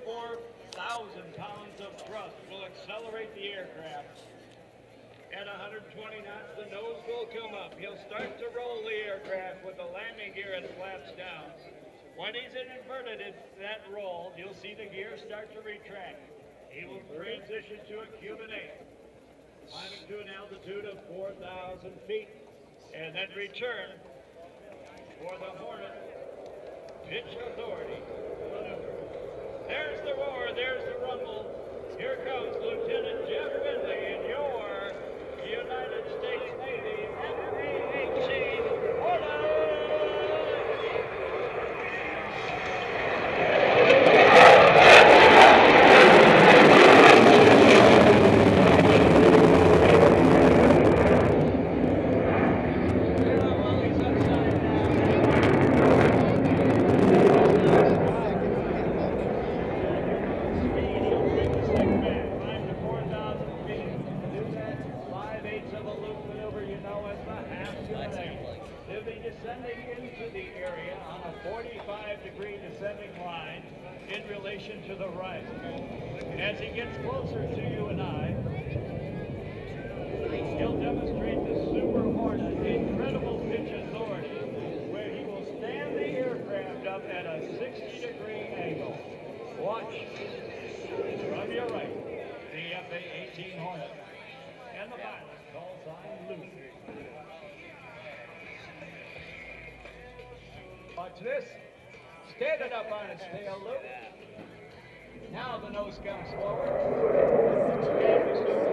44,000 pounds of thrust will accelerate the aircraft. At 120 knots, the nose will come up. He'll start to roll the aircraft with the landing gear and flaps down. When he's inverted at that roll, you'll see the gear start to retract. He will transition to a Cuban 8, climbing to an altitude of 4,000 feet, and then return for the Hornet pitch authority maneuver. There's the roar, there's the rumble. Here comes Lieutenant Jeff Finley in your United States Navy F-18 Hornet. Descending into the area on a 45-degree descending line in relation to the right. As he gets closer to you and I, he'll demonstrate the Super Hornet incredible pitch authority, where he will stand the aircraft up at a 60-degree angle. Watch from your right, the F-18 Hornet, and the pilot call sign Luke. Watch this. Standing up on its tail loop. Now the nose comes forward. And we start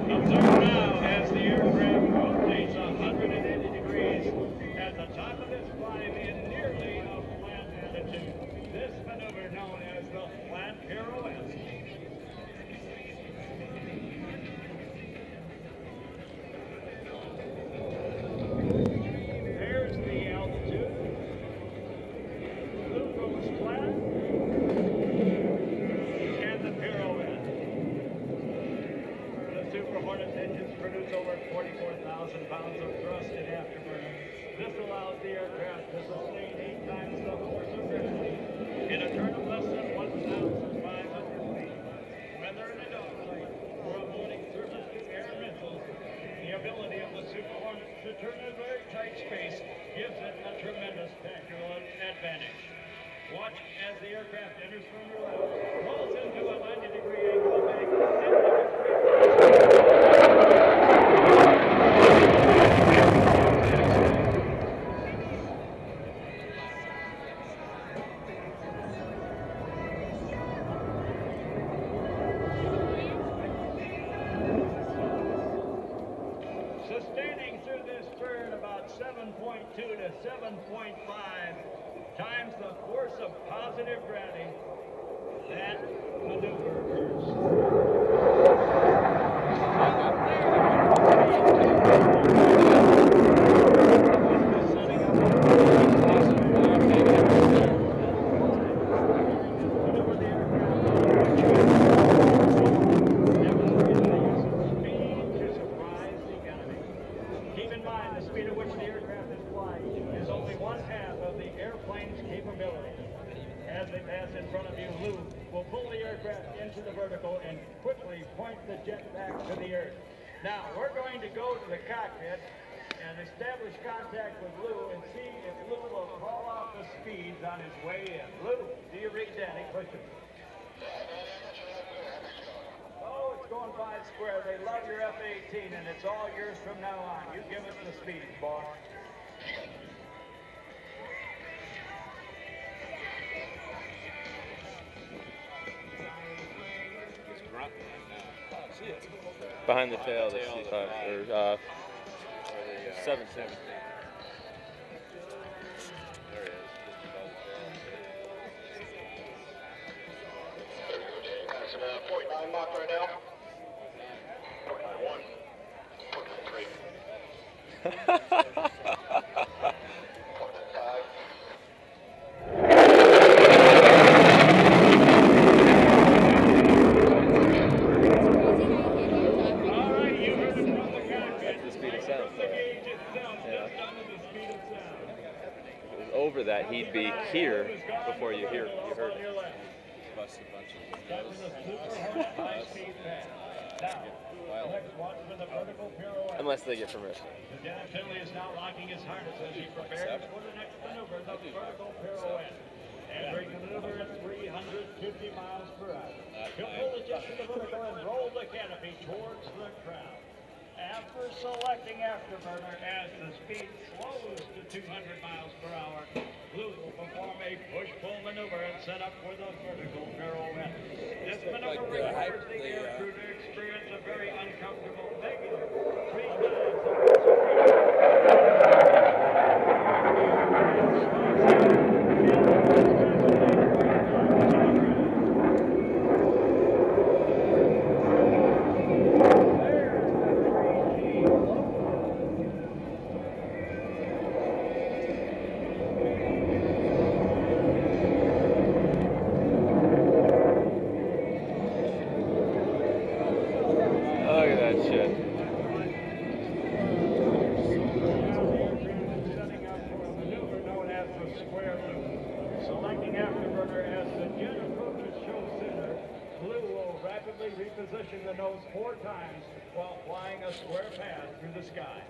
Observe now as the aircraft rotates 180 degrees at the top of its climb in nearly a flat attitude. This maneuver known as the flat pirouette. There's the altitude. Blue goes flat. And the pirouette. The Super Hornet's engines produce over 44,000 pounds of thrust in afterburner. This allows the aircraft to sustain 8 times the force of gravity in a turn of less than 1,500 feet. Whether in a dogfight or avoiding surface-to-air missiles, the ability of the Super Hornet to turn in very tight space gives it a tremendous tactical advantage. Watch as the aircraft enters from your left, rolls into a 90-degree angle bank, and sustaining through this turn about 7.2 to 7.5 times the force of positive gravity. That maneuver occurs. Keep in mind the speed at which the aircraft is flying is only 1/2 of the airplane's capability. As they pass in front of you, Lou will pull the aircraft into the vertical and quickly point the jet back to the earth. Now, we're going to go to the cockpit and establish contact with Lou and see if Lou will call off the speeds on his way in. Lou, do you read Danny? Push him. Oh, it's going 5 square. They love your F-18, and it's all yours from now on. You give us the speeds, boss. Behind the tail, the C5, or 7. There it is, just above the tail. That's about 49 Mach right now. 49.1. 49.3. 49.5. hear before you heard it. Bust a bunch of That was a Super Hornet high-speed pass. Now, let's watch for the vertical pirouette. Unless they get permission. Lieutenant Finley is now locking his harness as he prepares for the next maneuver, the vertical pirouette. Entering the maneuver at 350 miles per hour. He'll pull the jet to the vertical and roll the canopy towards the crowd. After selecting afterburner as the speed slows to 200 miles per hour, Blue will perform a push-pull maneuver and set up for the vertical pirouette. This maneuver requires the air crew to experience a very uncomfortable negative 3 Look at that shit. Setting up for a maneuver known as the square loop. Selecting afterburner as the jet approaches show center, Blue will rapidly reposition the nose 4 times while flying a square path through the sky.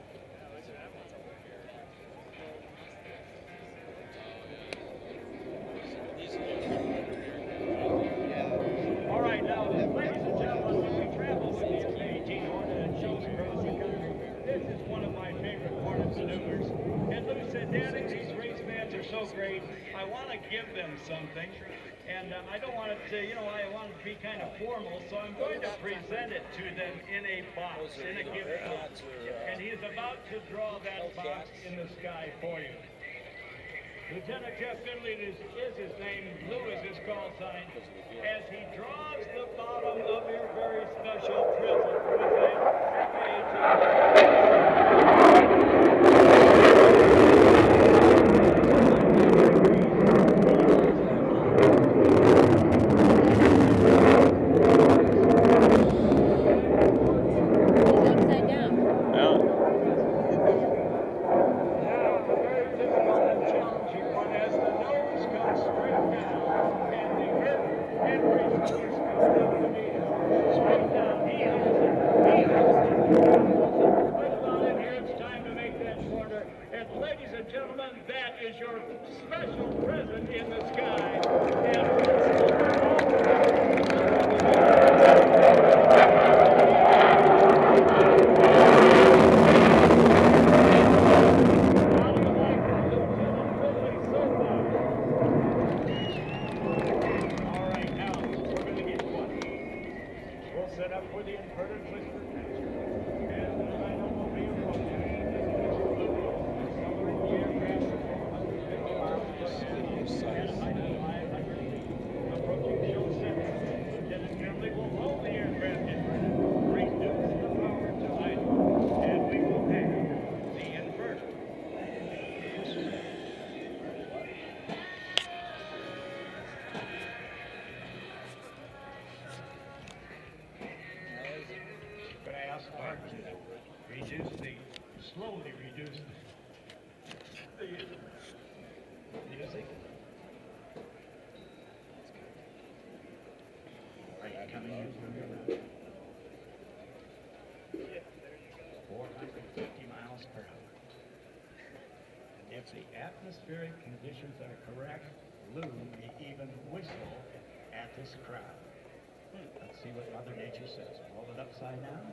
All right, now, ladies and gentlemen, when we travel with the F-18 Hornet and shows across the country, this is one of my favorite Hornet maneuvers. And Lou said, Daddy, these race fans are so great. I want to give them something. And I don't want it to, I want it to be kind of formal, so I'm going to present it to them in a box, in a gift box. And he's about to draw that box in the sky for you. Lieutenant Jeff Finley is his name, Blue is his call sign, as he draws the bottom of your very special present with an ladies and gentlemen, that is your special present in the sky. All right, now we're going to get one. We'll set up for the inverted twister test. And the Reno will be approaching. Approaching show center. Lieutenant Finley will roll the aircraft inverted, reduce the power to idle, and we will have the inverter. Could I ask Mark to slowly reduce the music? Coming in from here now. 450 miles per hour. And if the atmospheric conditions are correct, Lou may even whistle at this crowd. Let's see what Mother Nature says. Hold it upside down.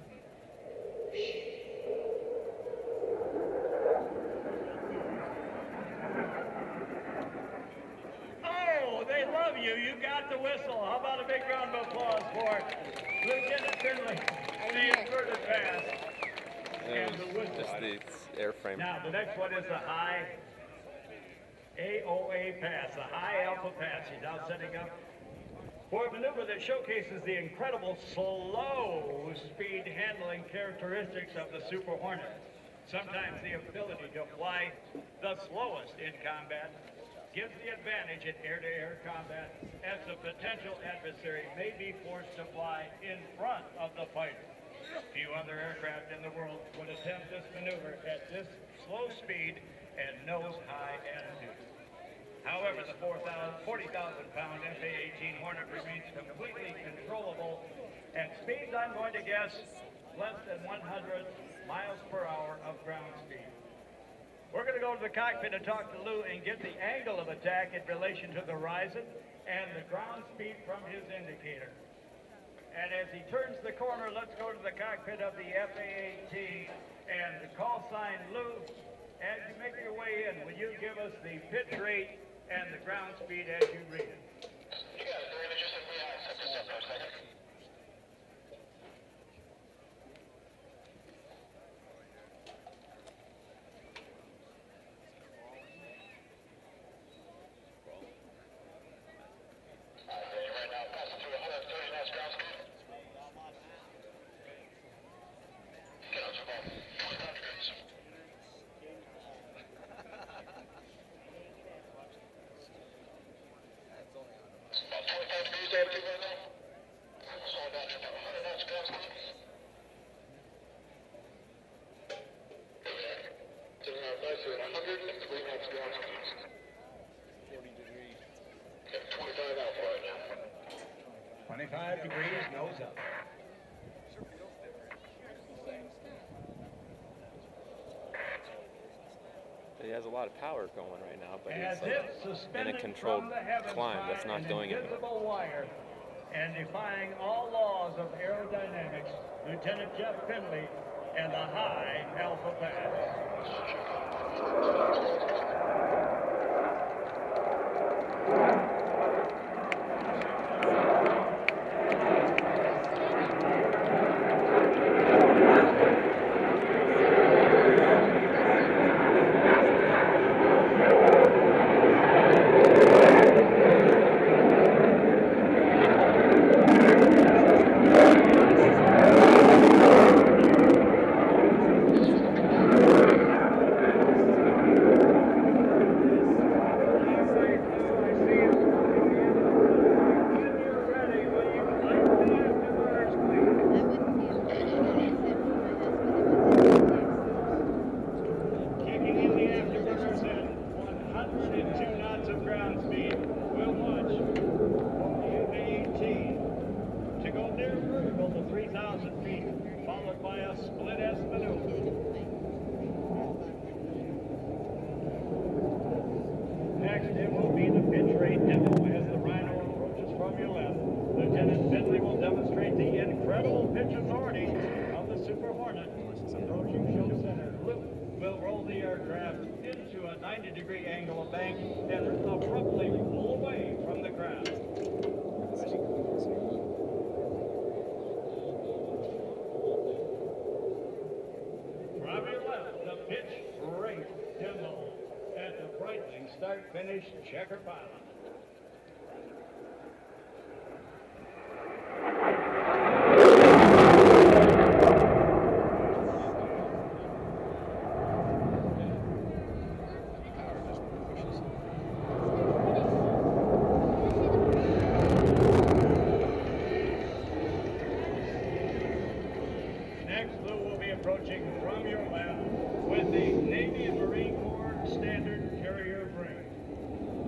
Oh, they love you. You got the whistle. How about a big round of applause for Lieutenant Finley, the inverted pass, and the whistle. Just the airframe. Now, the next one is the high AOA pass, the high alpha pass. He's now setting up for a maneuver that showcases the incredible slow speed handling characteristics of the Super Hornet. Sometimes the ability to fly the slowest in combat gives the advantage in air-to-air combat, as the potential adversary may be forced to fly in front of the fighter. Few other aircraft in the world would attempt this maneuver at this slow speed and nose-high altitude. However, the 40,000-pound F-18 Hornet remains completely controllable at speeds, I'm going to guess, less than 100 miles per hour of ground speed. We're going to go to the cockpit and talk to Lou and get the angle of attack in relation to the horizon and the ground speed from his indicator. And as he turns the corner, let's go to the cockpit of the F-18 and the call sign Lou. As you make your way in, will you give us the pitch rate and the ground speed as you read it? You got it, Reno. Just set me high. Set this up for a second. Right now, passing through 130 knots ground speed. Get out to about 25 degrees. About 25 degrees altitude right now. Slow down to about 100 knots ground speed. Taking out nicely at 103 knots ground speed. 40 degrees. Okay, 25 alpha right now. 25 degrees, nose up. He has a lot of power going right now, but As he's if suspended in a controlled from the heavens climb by that's not an going anywhere. invisible wire and defying all laws of aerodynamics, Lieutenant Jeff Finley and the high Alpha Pass. Kicking in the afterburners at 102 knots of ground speed, we'll watch the F-18 to go near vertical to 3,000 feet, followed by a split S maneuver. Next, it will be the pitch rate demo as the Rhino approaches from your left. Lieutenant Finley will demonstrate the incredible pitch authority of the Super Hornet. Approaching show center, Luke will roll the aircraft into a 90-degree angle of bank and abruptly pull away from the ground. From your left, the pitch rate demo at the frightening start-finish checker pilot. Next, Lou will be approaching from your left with the Navy and Marine Corps standard carrier bring.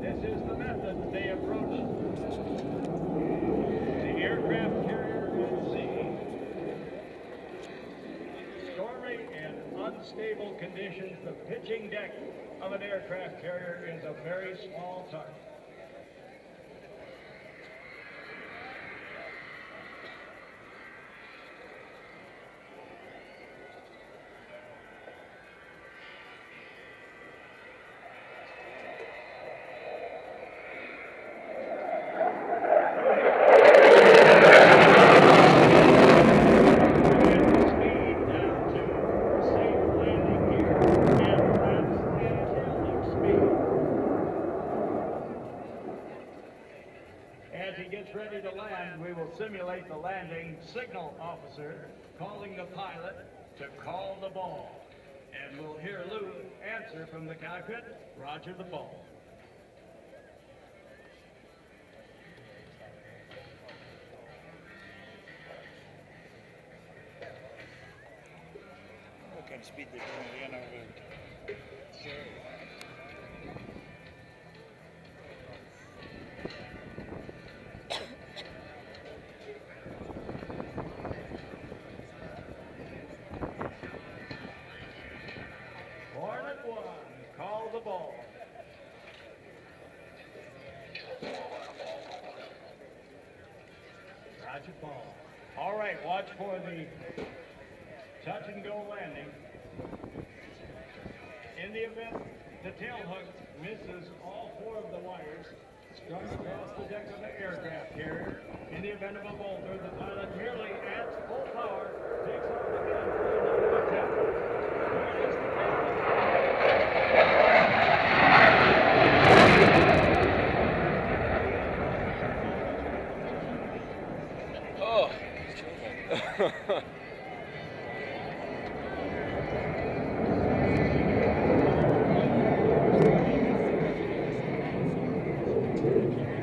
This is the method they approach the aircraft carrier at sea. Stormy and unstable conditions, the pitching deck of an aircraft carrier is a very small target. As he gets ready to land, we will simulate the landing signal officer calling the pilot to call the ball. And we'll hear Lou answer from the cockpit, Roger the ball. What kind of speed they're going in over? Watch it fall. All right, watch for the touch and go landing. In the event the tail hook misses all 4 of the wires, strung across the deck of the aircraft carrier, in the event of a boulder, the pilot merely adds full power, takes off again for another attempt. Here is the Oh.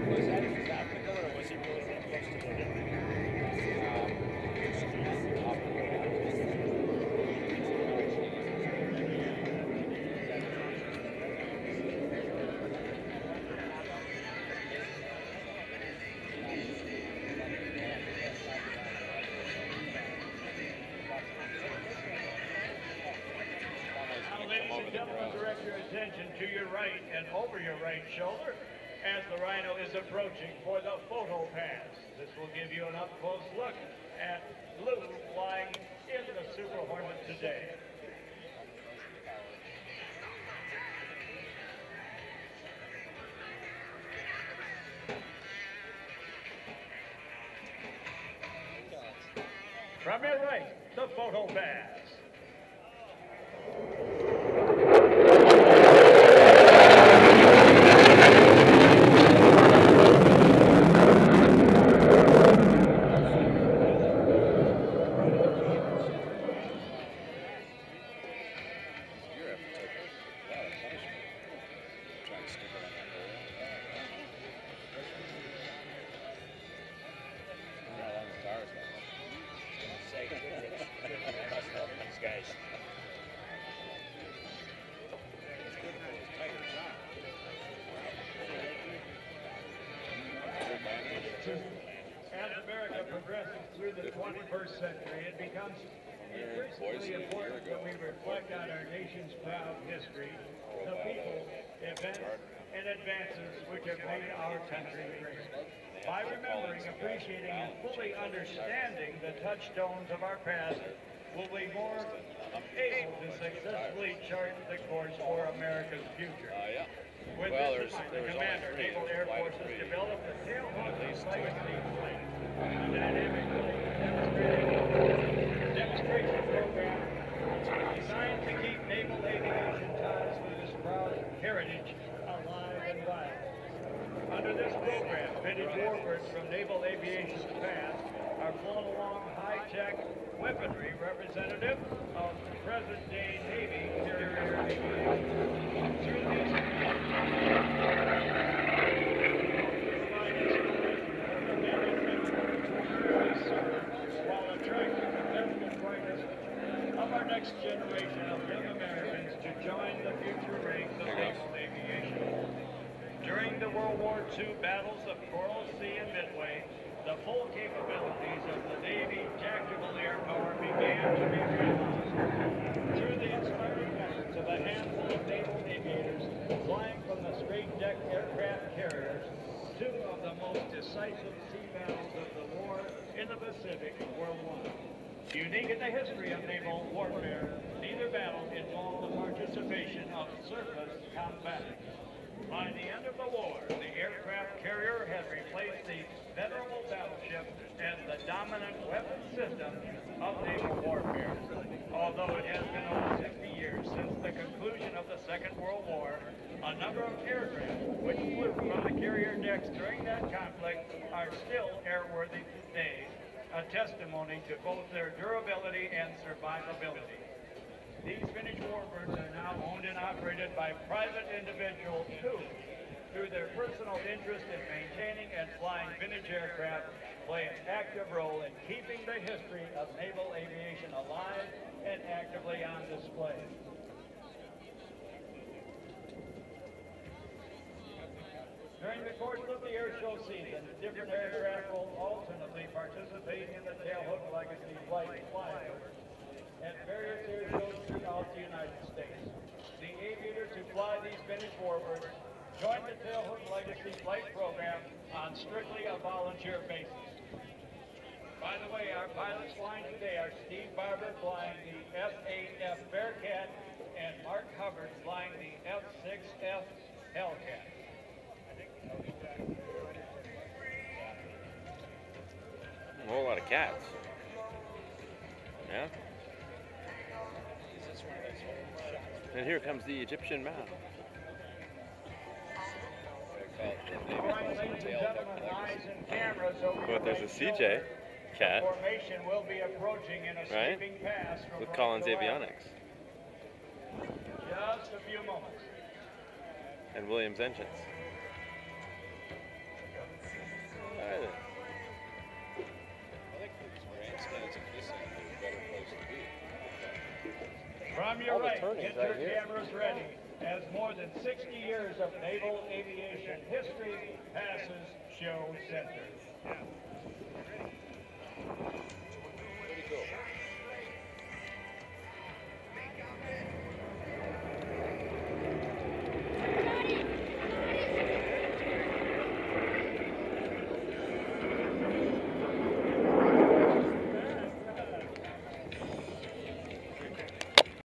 Was that tactical or was he really that close to the hit? Now, ladies and gentlemen, direct your attention to your right and over your right shoulder as the Rhino is approaching for the photo pass. This will give you an up-close look at Blue flying in the Super Hornet today. From your right, the photo pass. As America progresses through the 21st century, it becomes increasingly important that we reflect on our nation's proud history, the people, events, and advances which have made our country great. By remembering, appreciating, and fully understanding the touchstones of our past, will be more able to successfully chart the course for America's future. With this in mind, the Commander, Naval Air Forces developed the tailhook legacy plane, a dynamic demonstration program designed to keep naval aviation ties with this proud heritage alive and vibrant. Under this program, vintage warbirds from naval aviation's past are flown along high-tech weaponry representative of present-day Navy carrier aviation. Through these while attracting the best and brightest of our next generation of young Americans to join the future ranks of naval aviation. During the World War II battles of Coral Sea and Midway, the full capabilities of the Navy tactical air power began to be realized. Through the inspiring efforts of a handful of naval aviators flying from the straight-deck aircraft carriers, 2 of the most decisive sea battles of the war in the Pacific, World War I. Unique in the history of naval warfare, neither battle involved the participation of surface combatants. By the end of the war, the aircraft carrier had replaced the venerable battleship as the dominant weapon system of naval warfare. Although it has been over 60 years since the conclusion of the Second World War, a number of aircraft which flew from the carrier decks during that conflict are still airworthy today, a testimony to both their durability and survivability. These vintage warbirds are now owned and operated by private individuals who, through their personal interest in maintaining and flying vintage aircraft, play an active role in keeping the history of naval aviation alive and actively on display. During the course of the air show season, different aircraft will alternately participate in the Tailhook Legacy flight flyover at various air shows throughout the United States. The aviators who fly these vintage warbirds join the Tailhook Legacy flight program on strictly a volunteer basis. By the way, our pilots flying today are Steve Barber flying the F-8F Bearcat and Mark Hubbard flying the F-6F Hellcat. A whole lot of cats. Yeah. And here comes the Egyptian mound. All right, ladies and gentlemen, eyes and cameras over But your there's a right CJ shoulder. cat, The formation will be approaching in a right? sweeping pass from With right Collins to left. Avionics Just a few moments. and Williams Engines. All right then. I think these grandstands and this end is a better place to be. From your All the right, turnings get your right here. cameras ready, as more than 60 years of naval aviation history passes show center. Pretty cool.